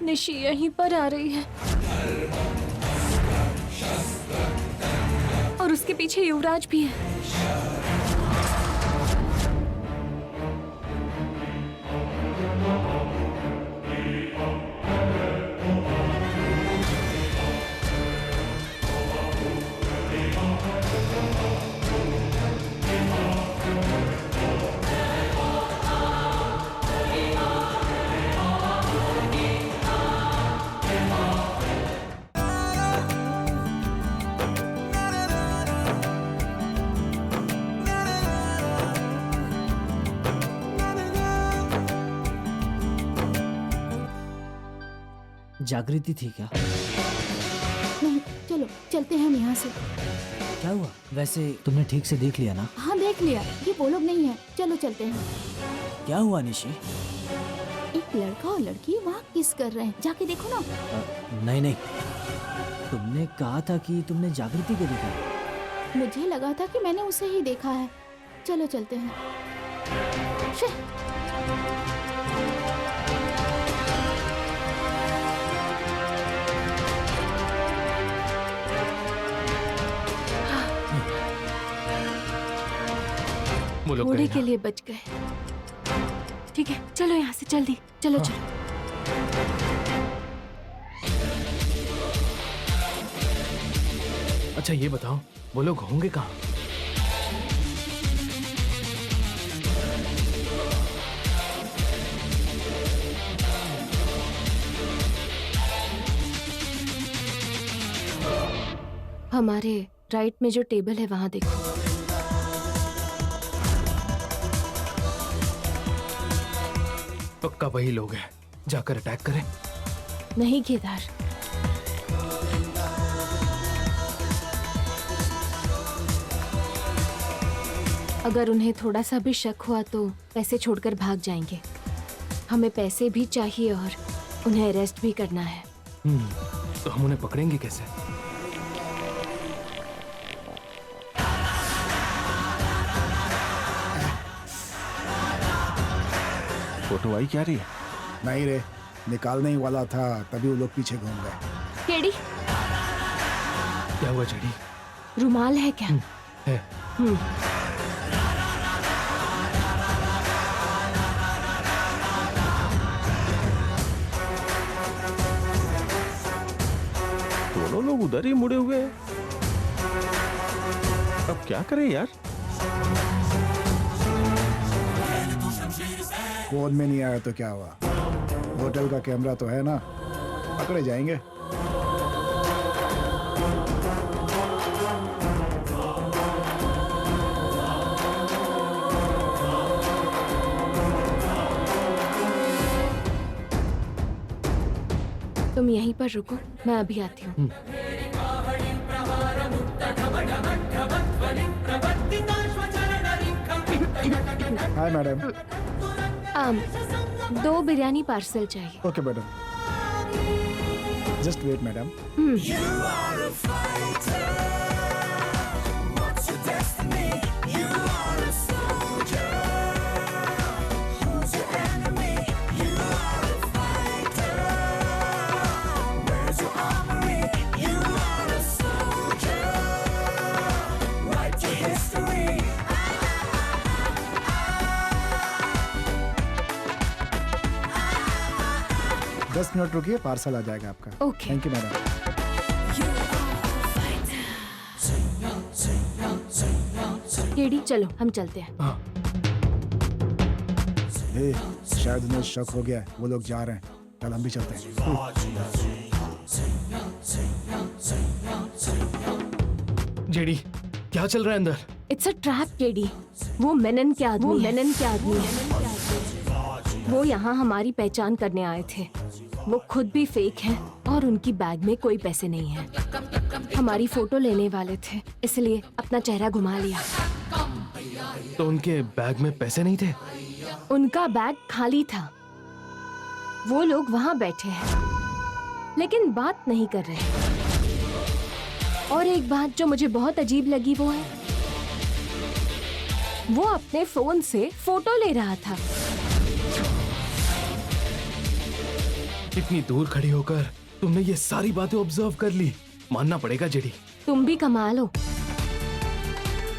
निशी यहीं पर आ रही है और उसके पीछे युवराज भी है। जागृति थी क्या? नहीं, चलो चलते हैं हम यहाँ से। क्या हुआ? वैसे तुमने ठीक से देख लिया ना? हाँ देख लिया, ये वो लोग नहीं है। चलो चलते हैं। क्या हुआ निशी? एक लड़का और लड़की वहाँ किस कर रहे हैं, जाके देखो ना। नहीं नहीं, तुमने कहा था कि तुमने जागृति को देखा। मुझे लगा था कि मैंने उसे ही देखा है। चलो चलते हैं। शिट। थोड़े के लिए बच गए। ठीक है, चलो यहाँ से जल्दी। चलो चलो। अच्छा ये बताओ, वो लोग होंगे कहाँ? हमारे राइट में जो टेबल है वहाँ देखो। पक्का वही लोग हैं। जाकर अटैक करें? नहीं केदार, अगर उन्हें थोड़ा सा भी शक हुआ तो पैसे छोड़कर भाग जाएंगे। हमें पैसे भी चाहिए और उन्हें अरेस्ट भी करना है। तो हम उन्हें पकड़ेंगे कैसे? फोटो आई क्या रही है? नहीं रे, निकालने ही वाला था तभी वो लोग पीछे घूम गए। केडी, क्या हुआ जेडी? रुमाल है क्या? है। दोनों लोग उधर ही मुड़े हुए हैं। अब क्या करें यार? फोन में नहीं आया तो क्या हुआ? होटल का कैमरा तो है ना, पकड़े जाएंगे। तुम यहीं पर रुको, मैं अभी आती हूँ। Hi madam. 2 बिरयानी पार्सल चाहिए। Okay madam, just wait madam. दस मिनट रुकिए, पार्सल आ जाएगा आपका। ओके। Thank you madam. केडी चलो हम चलते हैं। हाँ। शायद उन्हें शक हो गया है, वो लोग जा रहे हैं। चल हम भी चलते हैं। जेडी, क्या चल रहा है अंदर? It's a trap KD. वो मेनन के आदमी है। वो यहाँ हमारी पहचान करने आए थे। वो खुद भी फेक हैं और उनकी बैग में कोई पैसे नहीं है। हमारी फोटो लेने वाले थे, इसलिए अपना चेहरा घुमा लिया। तो उनके बैग में पैसे नहीं थे? उनका बैग खाली था। वो लोग वहाँ बैठे हैं, लेकिन बात नहीं कर रहे। और एक बात जो मुझे बहुत अजीब लगी वो है, वो अपने फोन से फोटो ले रहा था। इतनी दूर खड़ी होकर तुमने ये सारी बातें ऑब्जर्व कर ली, मानना पड़ेगा जेडी। तुम भी कमाल हो।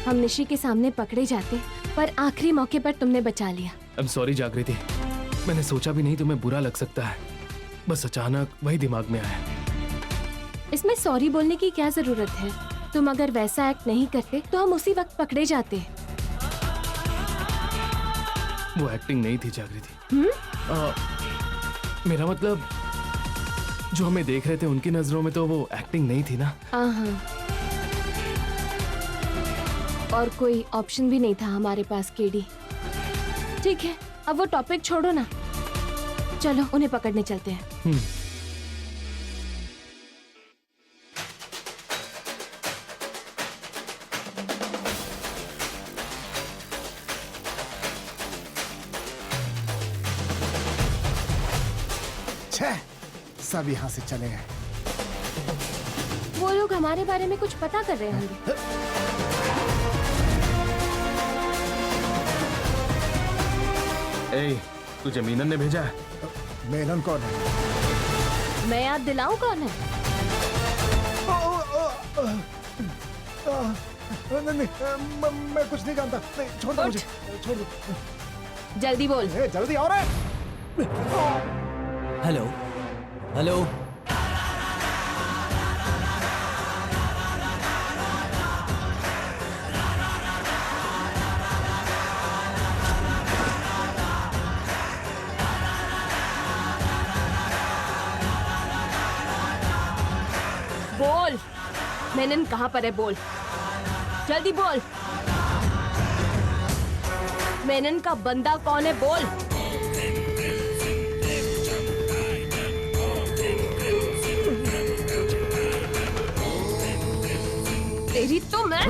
हम निशी के सामने पकड़े जाते, पर आखिरी मौके पर तुमने बचा लिया। आई एम सॉरी जागृति, मैंने सोचा भी नहीं तुम्हें बुरा लग सकता है, बस अचानक वही दिमाग में आया। इसमें सॉरी बोलने की क्या जरूरत है? तुम अगर वैसा एक्ट नहीं करते तो हम उसी वक्त पकड़े जाते। वो एक्टिंग नहीं थी जागृति। मेरा मतलब जो हमें देख रहे थे उनकी नजरों में तो वो एक्टिंग नहीं थी ना। हाँ, और कोई ऑप्शन भी नहीं था हमारे पास केडी। ठीक है, अब वो टॉपिक छोड़ो ना, चलो उन्हें पकड़ने चलते हैं। छह, सब यहाँ से चले गए। वो लोग हमारे बारे में कुछ पता कर रहे होंगे। ए, तुझे मीनन ने भेजा है? मेनन कौन है? मैं याद दिलाऊं कौन है? नहीं, मैं कुछ नहीं जानता। नहीं, छोड़ दो मुझे, छोड़ दो। जल्दी बोल। जल्दी आओ रे। Hello hello. बोल, मेनन कहाँ पर है? बोल, जल्दी बोल। मेनन का बंदा कौन है? बोल। तेरी तो मैं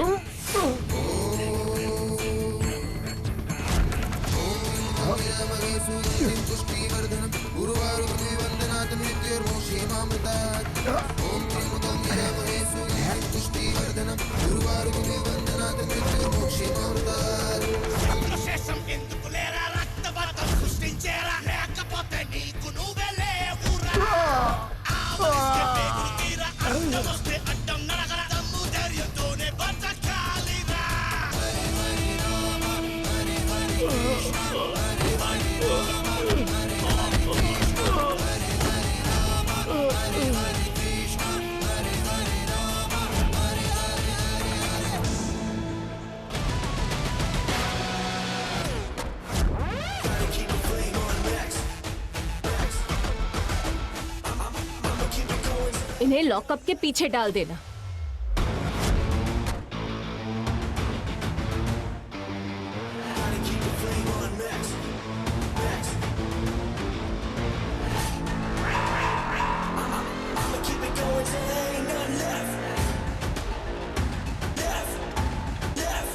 इन्हें लॉकअप के पीछे डाल देना।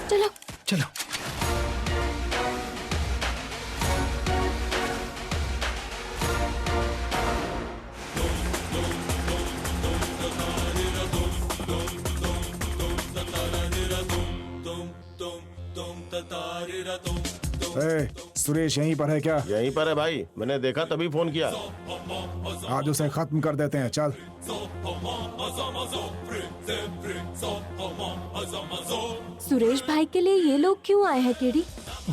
चलो चलो। सुरेश यहीं पर है क्या? यहीं पर है भाई, मैंने देखा तभी फोन किया। आज उसे खत्म कर देते हैं, चल। सुरेश भाई के लिए ये लोग क्यों आए हैं केडी?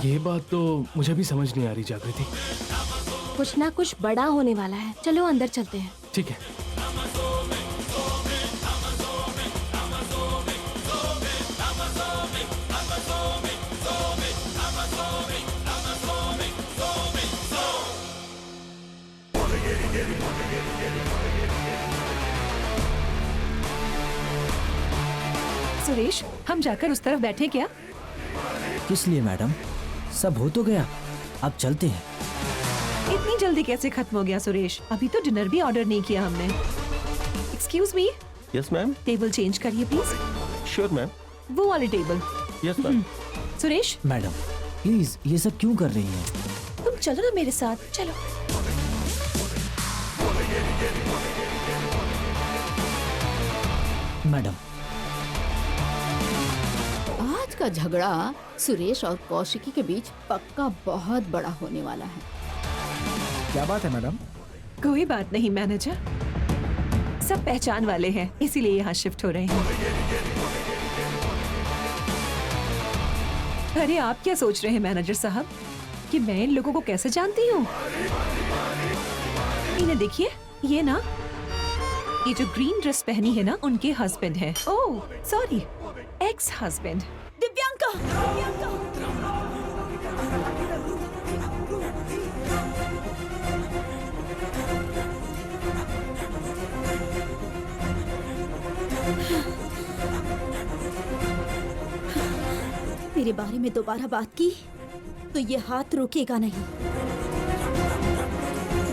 ये बात तो मुझे भी समझ नहीं आ रही जागृति। कुछ ना कुछ बड़ा होने वाला है। चलो अंदर चलते हैं। ठीक है। सुरेश, हम जाकर उस तरफ बैठे क्या? किस लिए मैडम? सब हो तो गया, अब चलते हैं। इतनी जल्दी कैसे खत्म हो गया सुरेश? अभी तो डिनर भी ऑर्डर नहीं किया हमने। Excuse me, yes ma'am. Table change करिए प्लीज। Sure ma'am. वो वाली table. Yes ma'am. Suresh, madam please, ये सब क्यों कर रही हैं? तुम चलो ना मेरे साथ, चलो। मैडम, आज का झगड़ा सुरेश और कौशिकी के बीच पक्का बहुत बड़ा होने वाला है। क्या बात है मैडम? कोई बात नहीं मैनेजर, सब पहचान वाले हैं इसीलिए यहाँ शिफ्ट हो रहे हैं। अरे आप क्या सोच रहे हैं मैनेजर साहब कि मैं इन लोगों को कैसे जानती हूँ? इन्हें देखिए, ये ना, ये जो ग्रीन ड्रेस पहनी है ना, उनके हस्बैंड हैं। Oh sorry, ex husband. Divyanka, Divyanka. मेरे बारे में दोबारा बात की तो ये हाथ रुकेगा नहीं।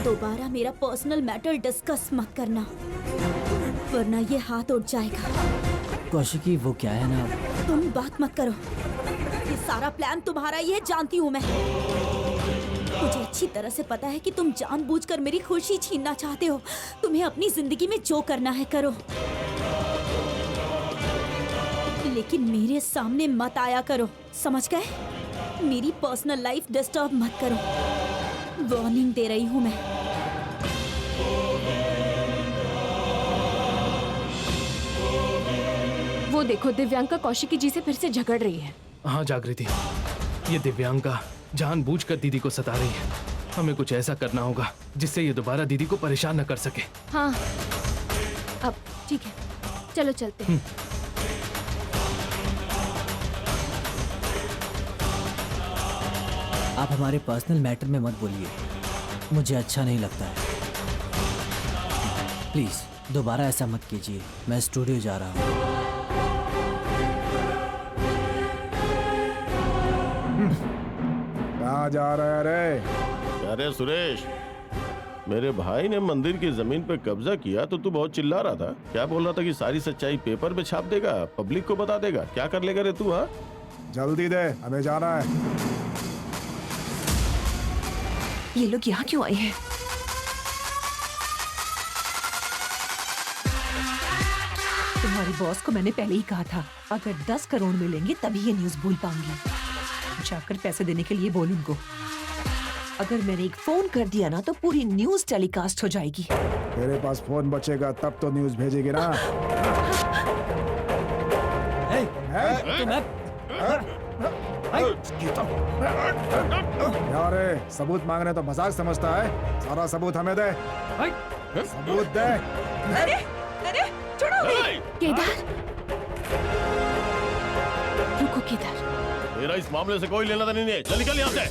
दोबारा मेरा पर्सनल मैटर डिस्कस मत करना, वरना ये हाथ उठ जाएगा। कौशिकी वो क्या है ना, तुम बात मत करो, ये सारा प्लान तुम्हारा ही है, जानती हूँ मैं। मुझे अच्छी तरह से पता है कि तुम जानबूझकर मेरी खुशी छीनना चाहते हो। तुम्हें अपनी जिंदगी में जो करना है करो, लेकिन मेरे सामने मत आया करो, समझ गए? मेरी पर्सनल लाइफ डिस्टर्ब मत करो, वार्निंग दे रही हूँ मैं। वो देखो, दिव्यांका कौशिकी जी से फिर से झगड़ रही है। हाँ जागृति, ये दिव्यांका जानबूझकर दीदी को सता रही है। हमें कुछ ऐसा करना होगा जिससे ये दोबारा दीदी को परेशान न कर सके। हाँ, अब ठीक है, चलो चलते हैं। आप हमारे पर्सनल मैटर में मत बोलिए, मुझे अच्छा नहीं लगता है। प्लीज दोबारा ऐसा मत कीजिए, मैं स्टूडियो जा रहा हूँ। कहाँ जा रहा है रे? अरे सुरेश, मेरे भाई ने मंदिर की जमीन पे कब्जा किया तो तू बहुत चिल्ला रहा था। क्या बोल रहा था कि सारी सच्चाई पेपर पे छाप देगा, पब्लिक को बता देगा? क्या कर लेगा रे तू? हाँ, जल्दी दे, हमें जाना है। ये लोग यहाँ क्यों आए हैं? तुम्हारी बॉस को मैंने पहले ही कहा था, अगर 10 करोड़ मिलेंगे तभी ये न्यूज़ भूल पाऊंगी। जाकर पैसे देने के लिए बोल उनको। अगर मैंने एक फोन कर दिया ना तो पूरी न्यूज़ टेलीकास्ट हो जाएगी। तेरे पास फोन बचेगा तब तो न्यूज भेजेगी ना। यार सबूत मांगने तो मजाक समझता है, सारा सबूत हमें दे। सबूत दे। अरे छोड़ो। केदार, रुको केदार। मेरा इस मामले से कोई लेना देना नहीं है, चल निकल यहाँ से।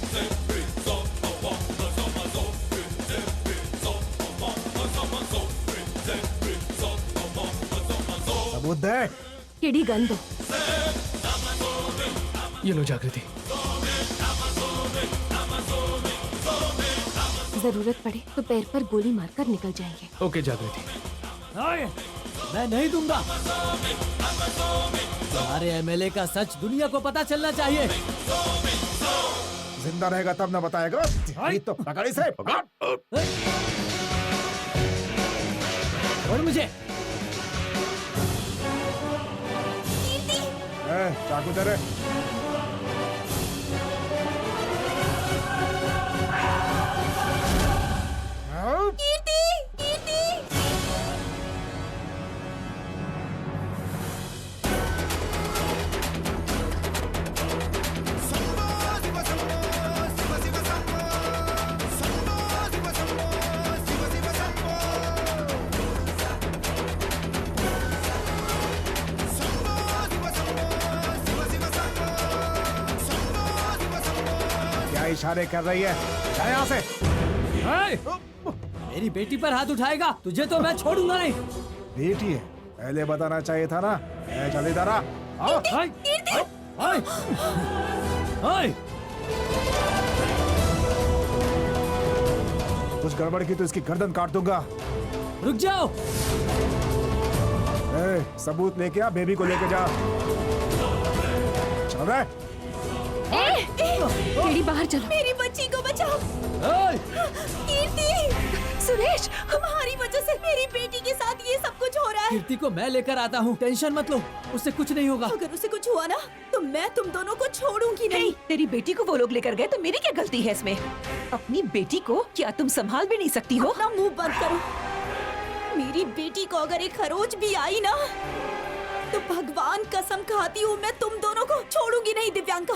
सबूत दे। केडी गन दो। ये लो जागृति। जरूरत पड़े तो पैर पर गोली मारकर निकल जाएंगे। ओके जागृति। मैं नहीं दूंगा। तुम्हारे एमएलए का सच दुनिया को पता चलना चाहिए। जिंदा रहेगा तब ना बताएगा। तो पकड़ इसे, पकड़। और मुझे चाकू दे रे। इशारे कर रही है, जा यहाँ से। मेरी बेटी पर हाथ उठाएगा तुझे तो मैं छोड़ूंगा नहीं। बेटी है, पहले बताना चाहिए था ना। जल्दी दारा। कुछ गड़बड़ की तो इसकी गर्दन काट दूंगा। रुक जाओ। सबूत लेके आ, बेबी को लेके जा। चल रहा है। केडी बाहर चलो। मेरी बच्ची को बचाओ। कीर्ति, सुरेश, हमारी वजह से मेरी बेटी के साथ ये सब कुछ हो रहा है। कीर्ति को मैं लेकर आता हूँ, टेंशन मत लो, उससे कुछ नहीं होगा। अगर उसे कुछ हुआ ना तो मैं तुम दोनों को छोड़ूंगी नहीं। तेरी बेटी को वो लोग लेकर गए तो मेरी क्या गलती है इसमें? अपनी बेटी को क्या तुम संभाल भी नहीं सकती हो? अपना मुंह बंद करो। मेरी बेटी को अगर एक खरोच भी आई ना, तो भगवान कसम खाती हूँ मैं तुम दोनों को छोड़ूंगी नहीं दिव्यांका।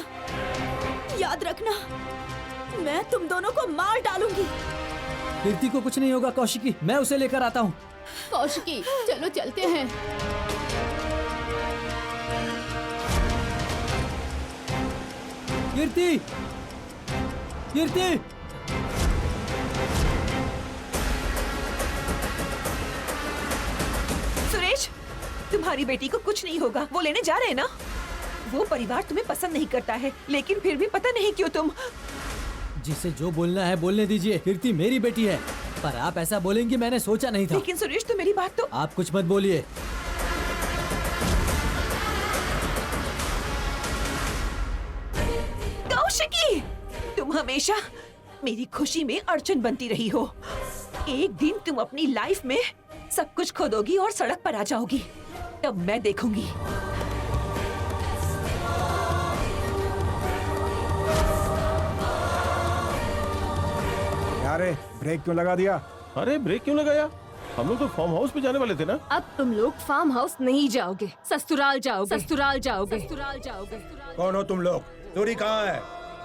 याद रखना, मैं तुम दोनों को मार डालूंगी। कीर्ति को कुछ नहीं होगा कौशिकी, मैं उसे लेकर आता हूँ। कौशिकी चलो चलते हैं। कीर्ति, कीर्ति, सुरेश, तुम्हारी बेटी को कुछ नहीं होगा, वो लेने जा रहे हैं ना। वो परिवार तुम्हें पसंद नहीं करता है, लेकिन फिर भी पता नहीं क्यों तुम। जिसे जो बोलना है बोलने दीजिए। कीर्ति मेरी बेटी है, पर आप ऐसा बोलेंगी मैंने सोचा नहीं था। लेकिन सुरेश, तो मेरी बात तो। आप कुछ मत बोलिए। कौशिकी, तुम हमेशा मेरी खुशी में अड़चन बनती रही हो। एक दिन तुम अपनी लाइफ में सब कुछ खो दोगी और सड़क पर आ जाओगी, तब मैं देखूंगी। यारे ब्रेक क्यों लगा दिया? अरे ब्रेक क्यों लगाया? हम लोग तो फार्म हाउस पे जाने वाले थे ना। अब तुम लोग फार्म हाउस नहीं जाओगे, ससुराल जाओगे, ससुराल जाओगे, ससुराल जाओगे। कौन हो तुम लोग? दूरी कहाँ है?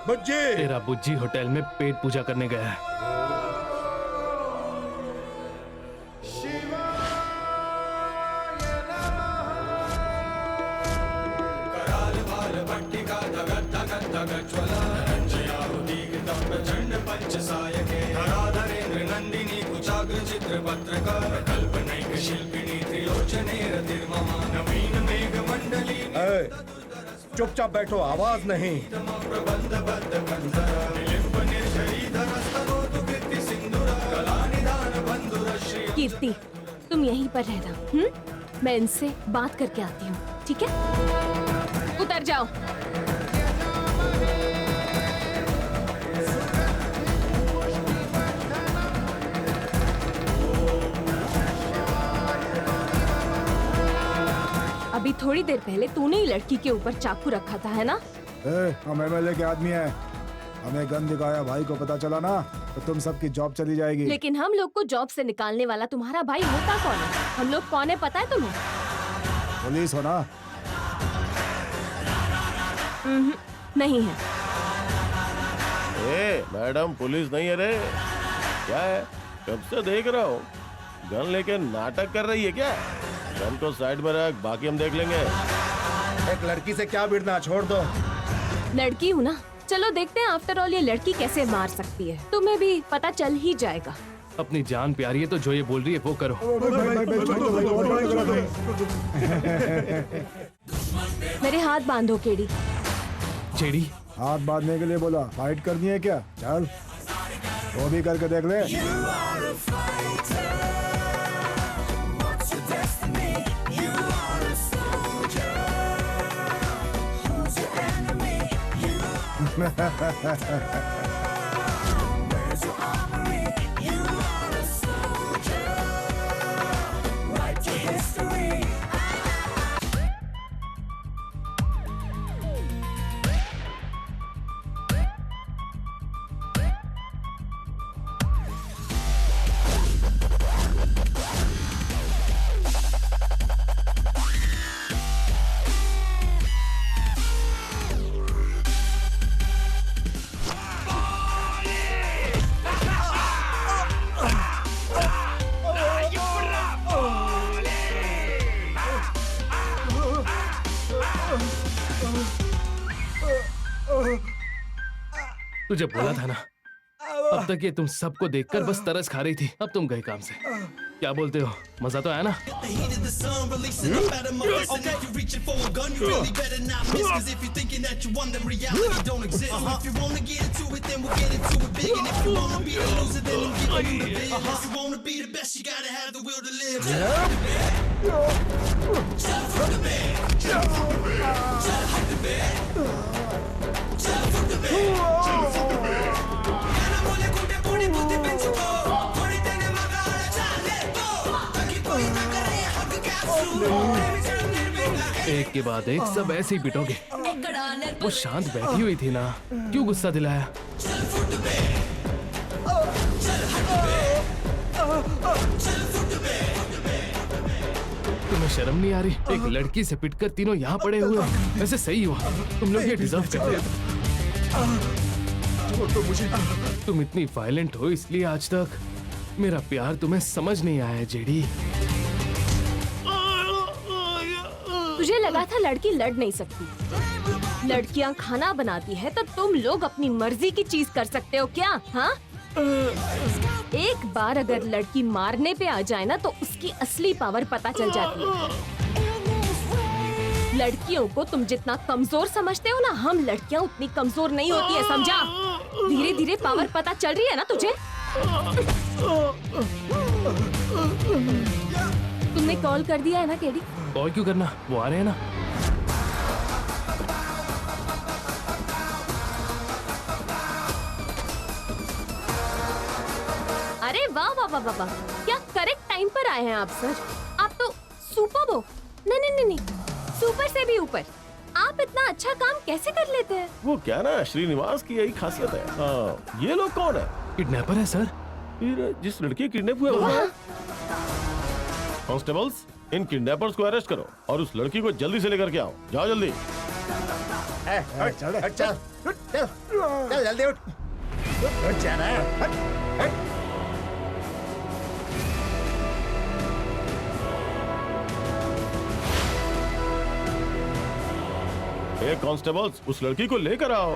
बुज्जी! तेरा बुज्जी होटल में पेट पूजा करने गया है। ए, चुपचाप बैठो, आवाज नहीं। कीर्ति तुम यहीं पर रहना, मैं इनसे बात करके आती हूँ, ठीक है? उतर जाओ। अभी थोड़ी देर पहले तूने ही लड़की के ऊपर चाकू रखा था, है ना? हम एमएलए के आदमी हैं। हमें गन दिखाया भाई को पता चला ना, तो तुम सबकी जॉब चली जाएगी। लेकिन हम लोग को जॉब से निकालने वाला तुम्हारा भाई होता कौन है? हम लोग कौन है पता है तुम्हें? पुलिस हो ना? नहीं है। ए मैडम, पुलिस नहीं है रे। क्या है? कब से देख रहा हूँ गन लेके नाटक कर रही है क्या? गन को साइड में रख, बाकी हम देख लेंगे। एक लड़की से क्या भिड़ना, छोड़ दो। लड़की हूँ ना, चलो देखते हैं आफ्टर ऑल ये लड़की कैसे मार सकती है। तुम्हें भी पता चल ही जाएगा। अपनी जान प्यारी है तो जो ये बोल रही है वो करो। मेरे हाथ बांधो केडी। जेडी, हाथ बांधने के लिए बोला, फाइट करनी है क्या? चल वो भी करके देख ले। तुझे बोला था ना, अब तक ये तुम सबको देखकर बस तरस खा रही थी। अब तुम गए काम से। क्या बोलते हो? मजा तो आया ना? एक के बाद एक सब ऐसे ही पिटोगे। वो शांत बैठी हुई थी ना, क्यों गुस्सा दिलाया? तुम्हें शर्म नहीं आ रही? एक लड़की से पिटकर तीनों यहाँ पड़े हुए हो। वैसे सही हुआ, तुम लोग ये डिजर्व करते थे। तुम इतनी वायलेंट हो इसलिए आज तक मेरा प्यार तुम्हें समझ नहीं आया जेडी। तुझे लगा था लड़की लड़ नहीं सकती। लड़कियां खाना बनाती है तो तुम लोग अपनी मर्जी की चीज कर सकते हो क्या? हाँ, एक बार अगर लड़की मारने पे आ जाए ना तो उसकी असली पावर पता चल जाती है। लड़कियों को तुम जितना कमजोर समझते हो ना, हम लड़कियां उतनी कमजोर नहीं होती है, समझा? धीरे धीरे पावर पता चल रही है ना तुझे? तुमने कॉल कर दिया है ना केडी? कॉल क्यों करना, वो आ रहे हैं ना। अरे वाह वाह वाह वाह वाह, क्या करेक्ट टाइम पर आए हैं आप सर। आप तो सुपर हो। नहीं नहीं नहीं नहीं, सुपर से भी ऊपर। आप इतना अच्छा काम कैसे कर लेते हैं? वो क्या ना, श्रीनिवास की यही खासियत है। हाँ, ये लोग कौन है? किडनैपर है सर। फिर जिस लड़की किडनैप हुआ वो है? कांस्टेबल्स, इन किडनैपर्स को अरेस्ट करो और उस लड़की को जल्दी से लेकर के आओ। जाओ जल्दी। चल जल्दी उठ। उठ जाना। कांस्टेबल्स, उस लड़की को लेकर आओ।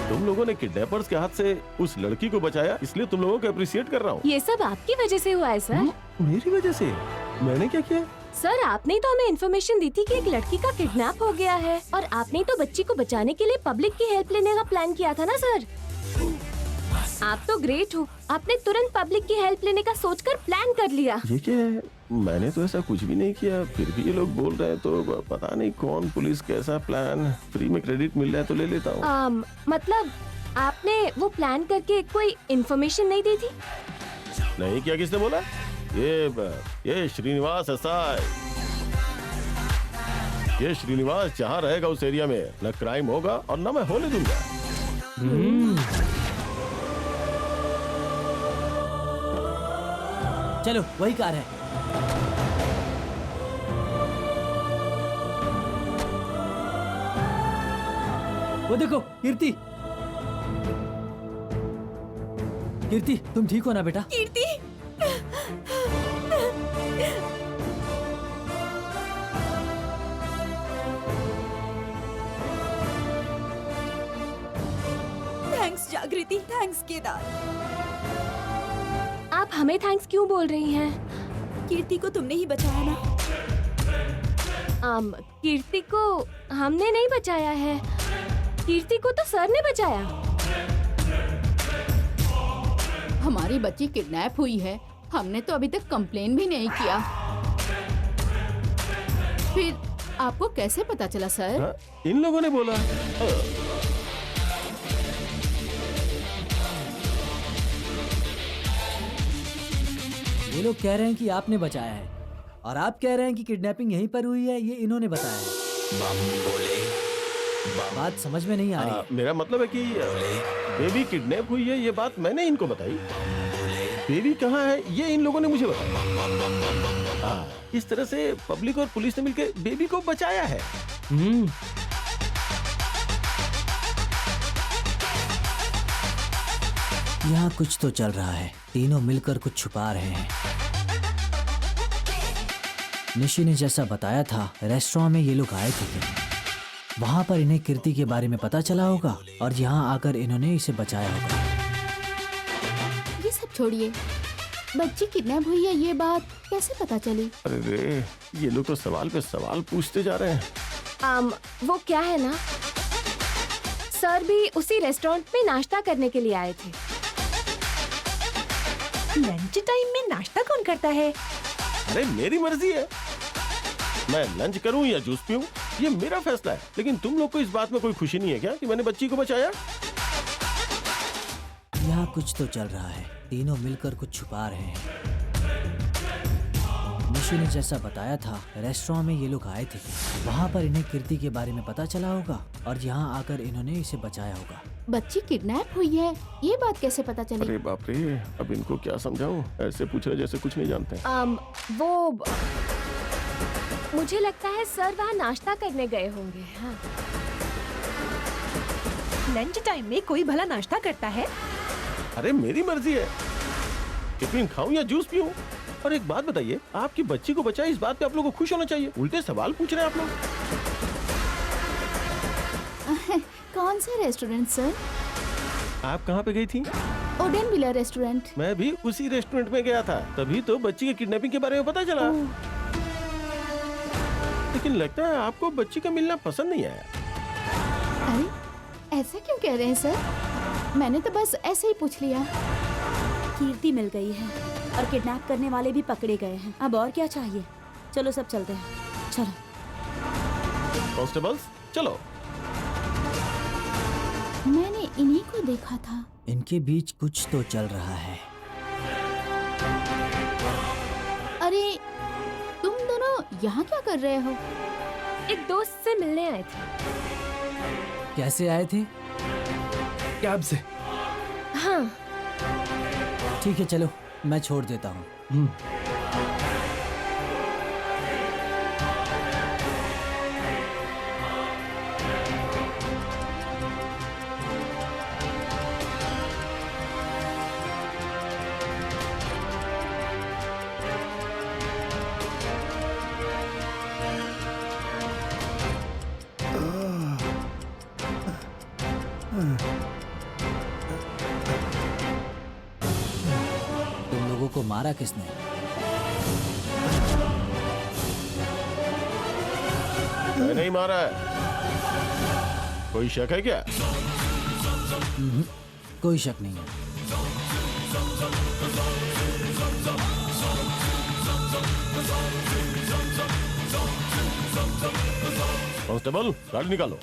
तुम लोगों ने किडनैपर्स के हाथ से उस लड़की को बचाया, इसलिए तुम लोगों को अप्रिशिएट कर रहा हूँ। ये सब आपकी वजह से हुआ है सर। मेरी वजह से? मैंने क्या किया? सर, आपने ही तो हमें इन्फॉर्मेशन दी थी कि एक लड़की का किडनैप हो गया है और आपने ही तो बच्ची को बचाने के लिए पब्लिक की हेल्प लेने का प्लान किया था ना सर। आप तो ग्रेट हो, आपने तुरंत पब्लिक की हेल्प लेने का सोचकर प्लान कर लिया। ये क्या है? मैंने तो ऐसा कुछ भी नहीं किया, फिर भी ये लोग बोल रहे हैं तो पता नहीं कौन पुलिस कैसा प्लान। फ्री में क्रेडिट मिल रहा है तो ले लेता हूँ। मतलब आपने वो प्लान करके कोई इन्फॉर्मेशन नहीं दी थी? नहीं किया? किसने बोला? ये श्रीनिवास ऐसा है। ये श्रीनिवास जहाँ रहेगा उस एरिया में न क्राइम होगा और न मैं होने दूंगा। चलो, वही कार है। वो देखो, कीर्ति। कीर्ति, तुम ठीक हो ना बेटा? कीर्ति, थैंक्स जागृति, थैंक्स केदार। आप हमें थैंक्स क्यों बोल रही हैं? कीर्ति को तुमने ही बचाया ना। कीर्ति को हमने नहीं बचाया है, कीर्ति को तो सर ने बचाया। हमारी बच्ची किडनैप हुई है, हमने तो अभी तक कंप्लेन भी नहीं किया। फिर आपको कैसे पता चला सर? हाँ, इन लोगों ने बोला। ये लोग कह रहे हैं कि आपने बचाया है और आप कह रहे हैं कि किडनैपिंग यहीं पर हुई है, ये इन्होंने बताया है। बात समझ में नहीं आ रही है। मेरा मतलब है कि बेबी किडनैप हुई है, ये बात मैंने इनको बताई। बेबी कहाँ है ये इन लोगों ने मुझे बताया। इस तरह से पब्लिक और पुलिस ने मिलकर बेबी को बचाया है। यहाँ कुछ तो चल रहा है, तीनों मिलकर कुछ छुपा रहे हैं। निशी ने जैसा बताया था, रेस्टोरेंट में ये लोग आए थे। वहाँ पर इन्हें कीर्ति के बारे में पता चला होगा और यहाँ आकर इन्होंने इसे बचाया होगा। ये सब छोड़िए, बच्ची किडनैप हुई है ये बात कैसे पता चली? अरे ये लोग तो सवाल पे सवाल पूछते जा रहे हैं। वो क्या है ना, सर भी उसी रेस्टोरेंट में नाश्ता करने के लिए आए थे। लंच टाइम में नाश्ता कौन करता है? अरे मेरी मर्जी है, मैं लंच करूं या जूस पीऊं, ये मेरा फैसला है। लेकिन तुम लोग को इस बात में कोई खुशी नहीं है क्या कि मैंने बच्ची को बचाया? यहाँ कुछ तो चल रहा है, तीनों मिलकर कुछ छुपा रहे हैं। निशु ने जैसा बताया था, रेस्टोरेंट में ये लोग आए थे। वहाँ पर इन्हें कीर्ति के बारे में पता चला होगा और यहाँ आकर इन्होंने इसे बचाया होगा। बच्ची किडनैप हुई है, ये बात कैसे पता चली? अरे बाप रे, अब इनको क्या समझाऊं? ऐसे पूछ रहे जैसे कुछ नहीं जानते। वो मुझे लगता है सर वहाँ नाश्ता करने गए होंगे। हाँ। लंच टाइम में कोई भला नाश्ता करता है? अरे मेरी मर्जी है, टिफिन खाऊं या जूस पीऊं। और एक बात बताइए, आपकी बच्ची को बचाए, इस बात पे आप लोगों को खुश होना चाहिए। उल्टे सवाल पूछ रहे हैं आप लोग। कौन सा रेस्टोरेंट सर? आप कहाँ पे गई थी? Odean villa restaurant. मैं भी उसी रेस्टोरेंट में गया था, तभी तो बच्ची के किडनैपिंग के बारे में पता चला। लेकिन लगता है आपको बच्ची का मिलना पसंद नहीं आया। अरे ऐसा क्यों कह रहे हैं सर? मैंने तो बस ऐसे ही पूछ लिया। कीर्ति मिल गई है और किडनैप करने वाले भी पकड़े गए हैं। अब और क्या चाहिए? चलो सब चलते हैं। चलो कांस्टेबल्स चलो। मैंने इन्हीं को देखा था। इनके बीच कुछ तो चल रहा है। अरे तुम दोनों यहाँ क्या कर रहे हो? एक दोस्त से मिलने आए थे। कैसे आए थे? कैब से। हाँ। ठीक है चलो, मैं छोड़ देता हूँ। तुम लोगों को मारा किसने? मैं नहीं मारा है। कोई शक है क्या? कोई शक नहीं है। कांस्टेबल गाड़ी निकालो।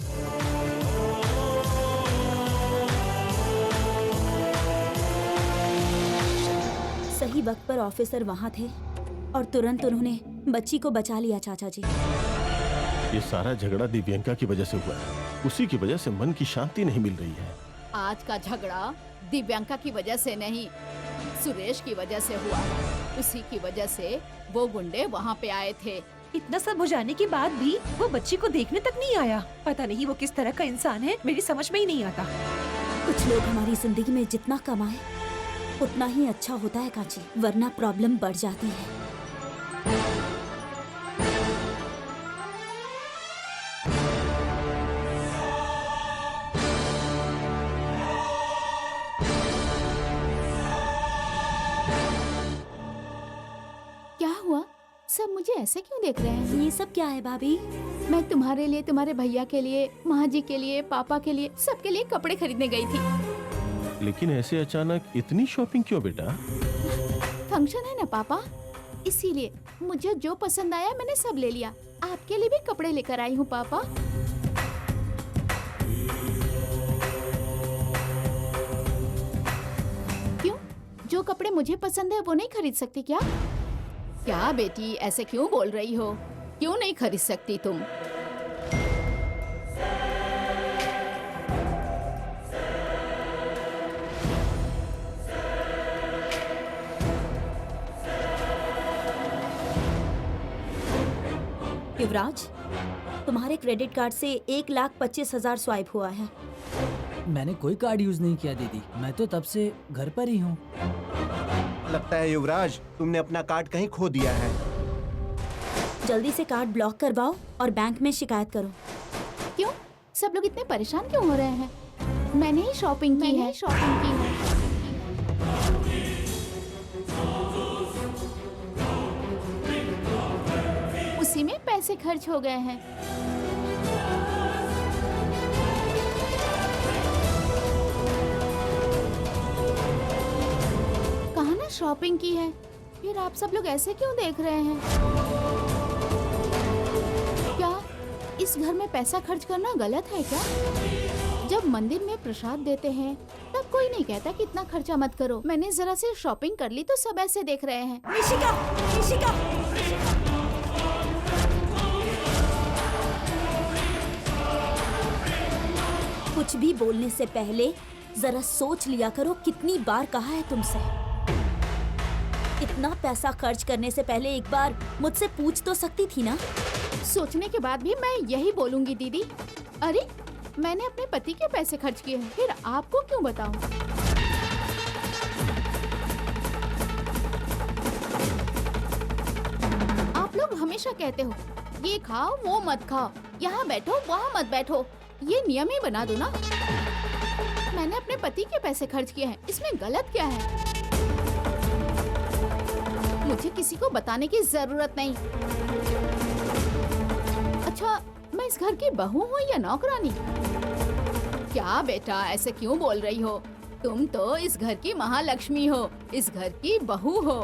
सही वक्त पर ऑफिसर वहाँ थे और तुरंत उन्होंने बच्ची को बचा लिया। चाचा जी, ये सारा झगड़ा दिव्यंका की वजह से हुआ है। उसी की वजह से मन की शांति नहीं मिल रही है। आज का झगड़ा दिव्यांका की वजह से नहीं, सुरेश की वजह से हुआ। उसी की वजह से वो गुंडे वहाँ पे आए थे। इतना सब हो जाने के बाद भी वो बच्ची को देखने तक नहीं आया। पता नहीं वो किस तरह का इंसान है, मेरी समझ में ही नहीं आता। कुछ लोग हमारी जिंदगी में जितना कमाए उतना ही अच्छा होता है काची, वरना प्रॉब्लम बढ़ जाती है। क्या हुआ? सब मुझे ऐसे क्यों देख रहे हैं? ये सब क्या है भाभी? मैं तुम्हारे लिए, तुम्हारे भैया के लिए, माँ जी के लिए, पापा के लिए, सबके लिए कपड़े खरीदने गई थी। लेकिन ऐसे अचानक इतनी शॉपिंग क्यों बेटा? फंक्शन है ना पापा, इसीलिए मुझे जो पसंद आया मैंने सब ले लिया। आपके लिए भी कपड़े लेकर आई हूँ पापा। क्यों? जो कपड़े मुझे पसंद है वो नहीं खरीद सकती क्या? क्या बेटी, ऐसे क्यों बोल रही हो? क्यों नहीं खरीद सकती तुम? युवराज, तुम्हारे क्रेडिट कार्ड से 1,25,000 स्वाइप हुआ है। मैंने कोई कार्ड यूज नहीं किया दीदी, मैं तो तब से घर पर ही हूँ। लगता है युवराज तुमने अपना कार्ड कहीं खो दिया है। जल्दी से कार्ड ब्लॉक करवाओ और बैंक में शिकायत करो। क्यों? सब लोग इतने परेशान क्यों हो रहे हैं? मैंने ही शॉपिंग की है। उसी में पैसे खर्च हो गए हैं। कहा ना शॉपिंग की है, फिर आप सब लोग ऐसे क्यों देख रहे हैं? क्या इस घर में पैसा खर्च करना गलत है क्या? जब मंदिर में प्रसाद देते हैं तब कोई नहीं कहता कि इतना खर्चा मत करो। मैंने जरा से शॉपिंग कर ली तो सब ऐसे देख रहे हैं। निशिका, निशिका, कुछ भी बोलने से पहले जरा सोच लिया करो कितनी बार कहा है तुमसे। इतना पैसा खर्च करने से पहले एक बार मुझसे पूछ तो सकती थी ना। सोचने के बाद भी मैं यही बोलूंगी दीदी। अरे मैंने अपने पति के पैसे खर्च किए हैं, फिर आपको क्यों बताऊं? आप लोग हमेशा कहते हो ये खाओ वो मत खाओ, यहाँ बैठो वहाँ मत बैठो, ये नियम ही बना दो ना। मैंने अपने पति के पैसे खर्च किए हैं, इसमें गलत क्या है? मुझे किसी को बताने की जरूरत नहीं। अच्छा, मैं इस घर की बहू हूँ या नौकरानी? क्या बेटा ऐसे क्यों बोल रही हो? तुम तो इस घर की महालक्ष्मी हो, इस घर की बहू हो।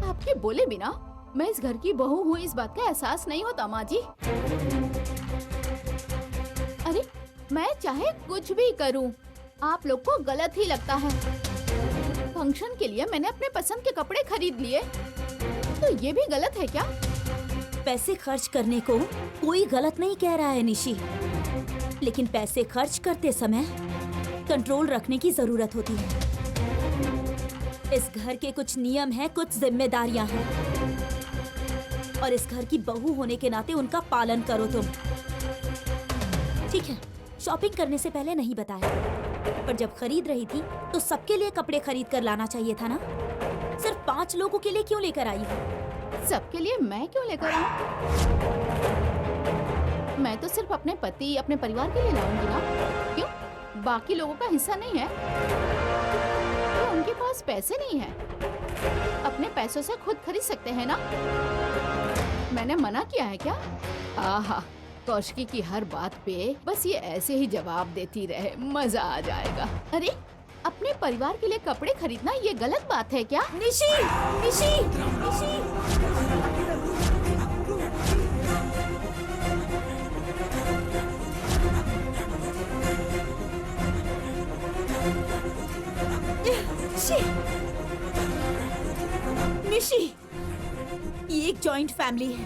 आपके बोले बिना मैं इस घर की बहू हूँ इस बात का एहसास नहीं होता माँ जी। अरे मैं चाहे कुछ भी करूँ, आप लोग को गलत ही लगता है। फंक्शन के लिए मैंने अपने पसंद के कपड़े खरीद लिए, तो ये भी गलत है क्या? पैसे खर्च करने को कोई गलत नहीं कह रहा है निशी, लेकिन पैसे खर्च करते समय कंट्रोल रखने की जरूरत होती है। इस घर के कुछ नियम हैं, कुछ जिम्मेदारियां हैं, और इस घर की बहू होने के नाते उनका पालन करो तुम। ठीक है, शॉपिंग करने से पहले नहीं बताया, पर जब खरीद रही थी तो सबके लिए कपड़े खरीद कर लाना चाहिए था ना। सिर्फ 5 लोगों के लिए क्यों लेकर आई हो? सबके लिए मैं क्यों लेकर आऊं? मैं तो सिर्फ अपने पति, अपने परिवार के लिए लाऊंगी ना। क्यों? बाकी लोगों का हिस्सा नहीं है? तो उनके पास पैसे नहीं है, अपने पैसों से खुद खरीद सकते हैं ना। मैंने मना किया है क्या? आहा, कौशिकी की हर बात पे बस ये ऐसे ही जवाब देती रहे, मजा आ जाएगा। अरे अपने परिवार के लिए कपड़े खरीदना ये गलत बात है क्या? निशी, निशी, निशी। निशी, ये एक जॉइंट फैमिली है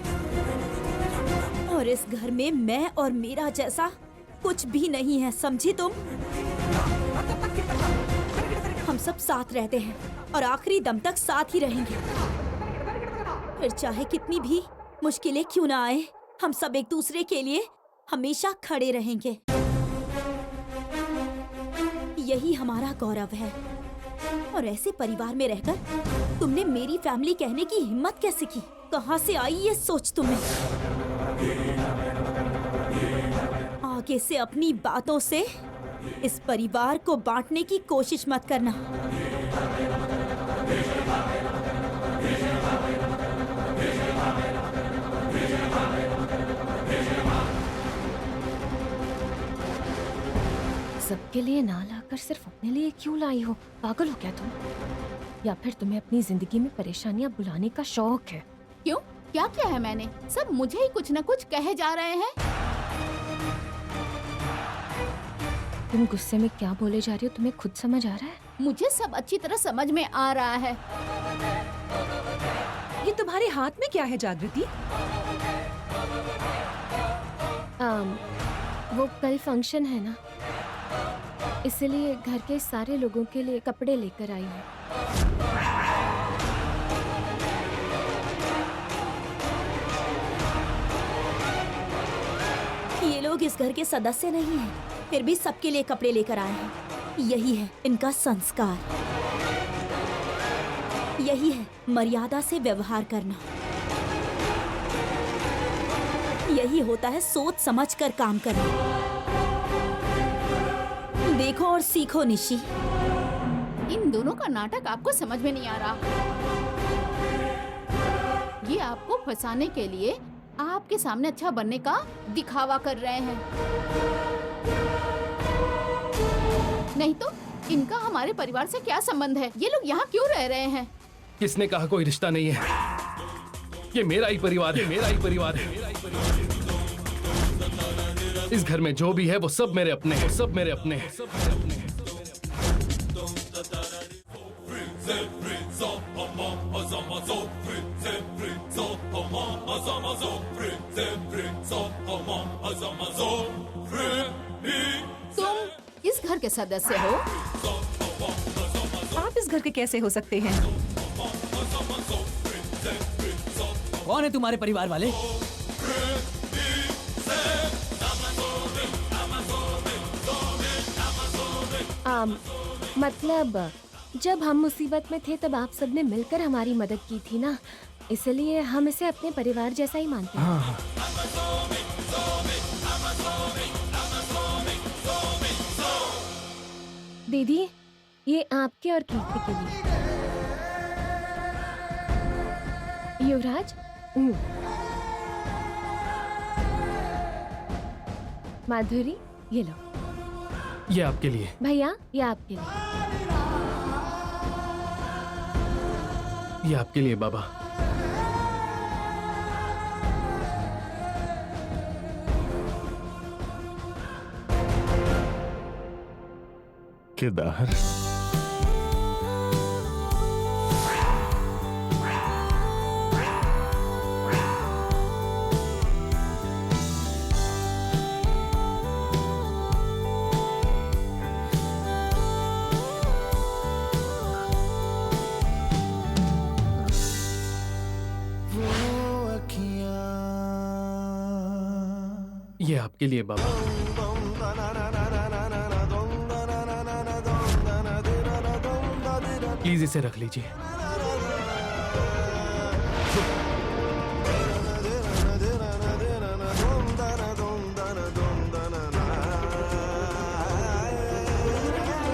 और इस घर में मैं और मेरा जैसा कुछ भी नहीं है, समझी तुम? हम सब साथ रहते हैं और आखिरी दम तक साथ ही रहेंगे। फिर चाहे कितनी भी मुश्किलें क्यों ना आए, हम सब एक दूसरे के लिए हमेशा खड़े रहेंगे। यही हमारा गौरव है। और ऐसे परिवार में रहकर तुमने मेरी फैमिली कहने की हिम्मत कैसे की? कहां से आई ये सोच तुम्हें? आगे से अपनी बातों से इस परिवार को बांटने की कोशिश मत करना। सबके लिए ना लाकर सिर्फ अपने लिए क्यों लाई हो? पागल हो क्या तुम? या फिर तुम्हें अपनी जिंदगी में परेशानियां बुलाने का शौक है? क्यों? क्या किया है मैंने? सब मुझे ही कुछ न कुछ कहे जा रहे हैं। तुम गुस्से में क्या बोले जा रही हो, तुम्हें खुद समझ आ रहा है? मुझे सब अच्छी तरह समझ में आ रहा है। ये तुम्हारे हाथ में क्या है जागृति? वो कल फंक्शन है ना, इसलिए घर के सारे लोगों के लिए कपड़े लेकर आई हूँ। ये लोग इस घर के सदस्य नहीं हैं, फिर भी सबके लिए कपड़े लेकर आए हैं। यही है इनका संस्कार, यही है मर्यादा से व्यवहार करना, यही होता है सोच समझ कर काम करना। देखो और सीखो निशी। इन दोनों का नाटक आपको समझ में नहीं आ रहा। ये आपको फंसाने के लिए आपके सामने अच्छा बनने का दिखावा कर रहे हैं। नहीं तो इनका हमारे परिवार से क्या संबंध है? ये लोग यहाँ क्यों रह रहे हैं? किसने कहा कोई रिश्ता नहीं है? ये मेरा ही परिवार है, मेरा ही परिवार है। इस घर में जो भी है वो सब मेरे अपने हैं, सब मेरे अपने हैं। तुम घर के सदस्य हो। आप इस घर के कैसे हो सकते हैं? कौन है तुम्हारे परिवार वाले? मतलब जब हम मुसीबत में थे तब आप सबने मिलकर हमारी मदद की थी ना, इसलिए हम इसे अपने परिवार जैसा ही मानते हैं। हाँ, दीदी, ये आपके और कीर्ति के लिए। युवराज, माधुरी, ये लो। ये आपके लिए। भैया, ये आपके लिए। ये आपके लिए बाबा। केदार, ये आपके लिए बाबा। प्लीज इसे रख लीजिए।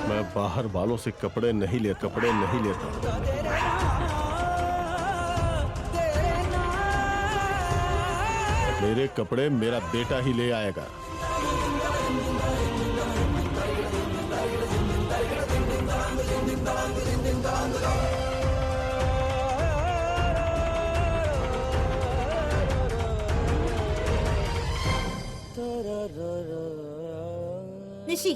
मैं बाहर वालों से कपड़े नहीं लेता। मेरे कपड़े मेरा बेटा ही ले आएगा। निशी,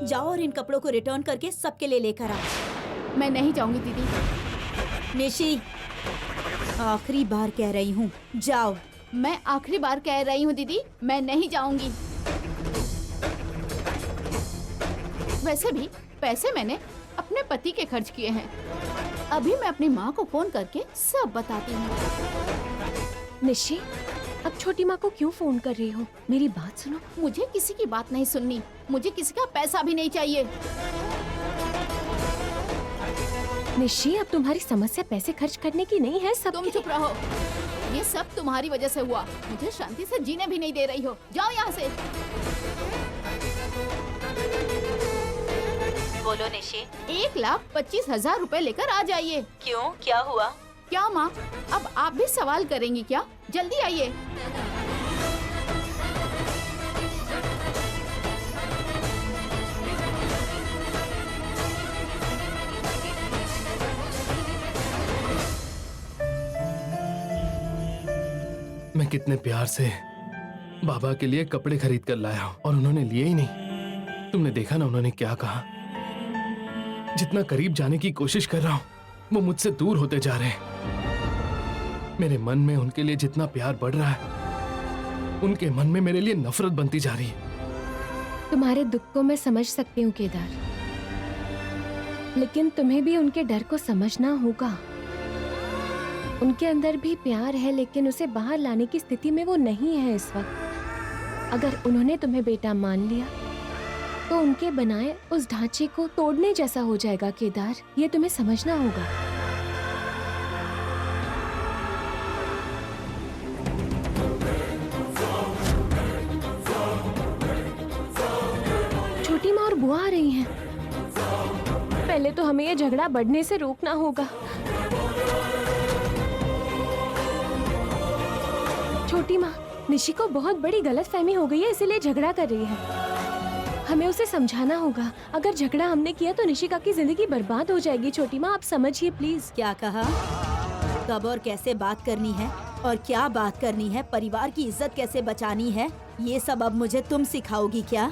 जाओ और इन कपड़ों को रिटर्न करके सबके लिए लेकर आओ। मैं नहीं जाऊंगी दीदी। निशी, आखिरी बार कह रही हूँ, जाओ। मैं आखिरी बार कह रही हूँ दीदी, मैं नहीं जाऊंगी। वैसे भी पैसे मैंने अपने पति के खर्च किए हैं। अभी मैं अपनी माँ को फोन करके सब बताती हूँ। निशी, अब छोटी माँ को क्यों फोन कर रही हो? मेरी बात सुनो। मुझे किसी की बात नहीं सुननी, मुझे किसी का पैसा भी नहीं चाहिए। निशी, अब तुम्हारी समस्या पैसे खर्च करने की नहीं है। सब तुम चुप रहो। ये सब तुम्हारी वजह से हुआ। मुझे शांति से जीने भी नहीं दे रही हो। जाओ यहाँ से। बोलो निशी। 1,25,000 रुपए लेकर आ जाइए। क्यों, क्या हुआ? क्या माँ, अब आप भी सवाल करेंगी क्या? जल्दी आइए। मैं कितने प्यार से बाबा के लिए कपड़े खरीद कर लाया हूं और उन्होंने लिए ही नहीं। तुमने देखा ना उन्होंने क्या कहा। जितना करीब जाने की कोशिश कर रहा हूं वो मुझसे दूर होते जा रहे हैं। मेरे मन में उनके लिए जितना प्यार बढ़ रहा है उनके मन में मेरे लिए नफरत बनती जा रही है। तुम्हारे दुख को मैं समझ सकती हूँ केदार, लेकिन तुम्हें भी उनके डर को समझना होगा। उनके अंदर भी प्यार है लेकिन उसे बाहर लाने की स्थिति में वो नहीं है इस वक्त। अगर उन्होंने तुम्हें बेटा मान लिया तो उनके बनाए उस ढांचे को तोड़ने जैसा हो जाएगा केदार। ये तुम्हें समझना होगा। छोटी माँ और बुआ आ रही हैं। पहले तो हमें ये झगड़ा बढ़ने से रोकना होगा। छोटी माँ, निशी को बहुत बड़ी गलतफहमी हो गई है, इसीलिए झगड़ा कर रही है। हमें उसे समझाना होगा। अगर झगड़ा हमने किया तो निशिका की जिंदगी बर्बाद हो जाएगी। छोटी माँ, आप समझिए प्लीज। क्या कहा? कब और कैसे बात करनी है और क्या बात करनी है, परिवार की इज्जत कैसे बचानी है, ये सब अब मुझे तुम सिखाओगी क्या?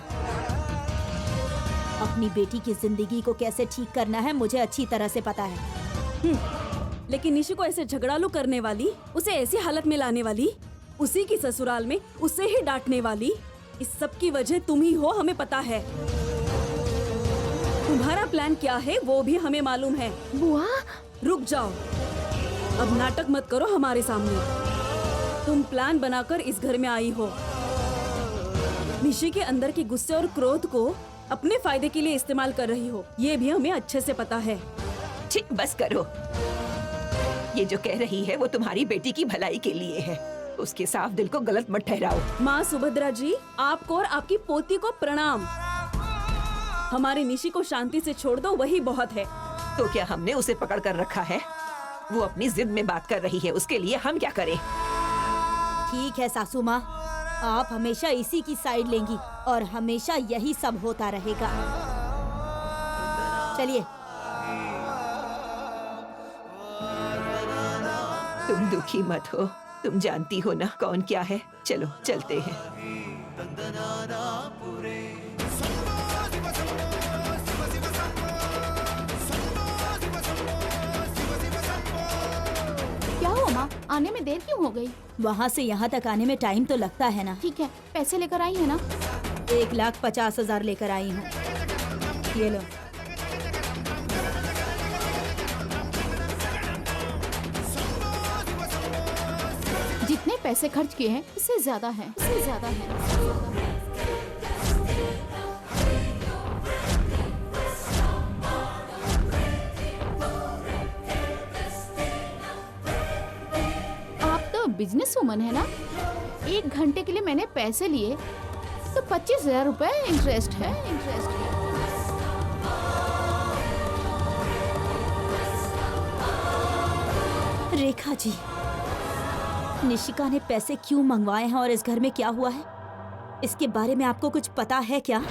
अपनी बेटी की जिंदगी को कैसे ठीक करना है मुझे अच्छी तरह से पता है। लेकिन निशी को ऐसे झगड़ालू करने वाली, उसे ऐसी हालत में लाने वाली, उसी की ससुराल में उसे ही डांटने वाली, इस सब की वजह तुम ही हो, हमें पता है। तुम्हारा प्लान क्या है वो भी हमें मालूम है। बुआ, रुक जाओ, अब नाटक मत करो हमारे सामने। तुम प्लान बनाकर इस घर में आई हो, निशी के अंदर के गुस्से और क्रोध को अपने फायदे के लिए इस्तेमाल कर रही हो, ये भी हमें अच्छे से पता है। छी, बस करो। ये जो कह रही है वो तुम्हारी बेटी की भलाई के लिए है। उसके साफ दिल को गलत मत ठहराओ। माँ सुभद्रा जी, आपको और आपकी पोती को प्रणाम। हमारी निशी को शांति से छोड़ दो, वही बहुत है। तो क्या हमने उसे पकड़ कर रखा है? वो अपनी जिद में बात कर रही है, उसके लिए हम क्या करें? ठीक है सासू माँ, आप हमेशा इसी की साइड लेंगी और हमेशा यही सब होता रहेगा। चलिए। तुम दुखी मत हो, तुम जानती हो ना कौन क्या है। चलो चलते हैं। क्या हुआ माँ, आने में देर क्यों हो गई? वहाँ से यहाँ तक आने में टाइम तो लगता है ना। ठीक है, पैसे लेकर आई है ना? 1,50,000 लेकर आई हूँ, ये लो। जितने पैसे खर्च किए हैं उससे ज्यादा है, उससे ज्यादा है। आप तो बिजनेस वुमन है ना? 1 घंटे के लिए मैंने पैसे लिए तो 25,000 रुपए इंटरेस्ट है, इंटरेस्ट है। रेखा जी, निशिका ने पैसे क्यों मंगवाए हैं और इस घर में क्या हुआ है, इसके बारे में आपको कुछ पता है क्या?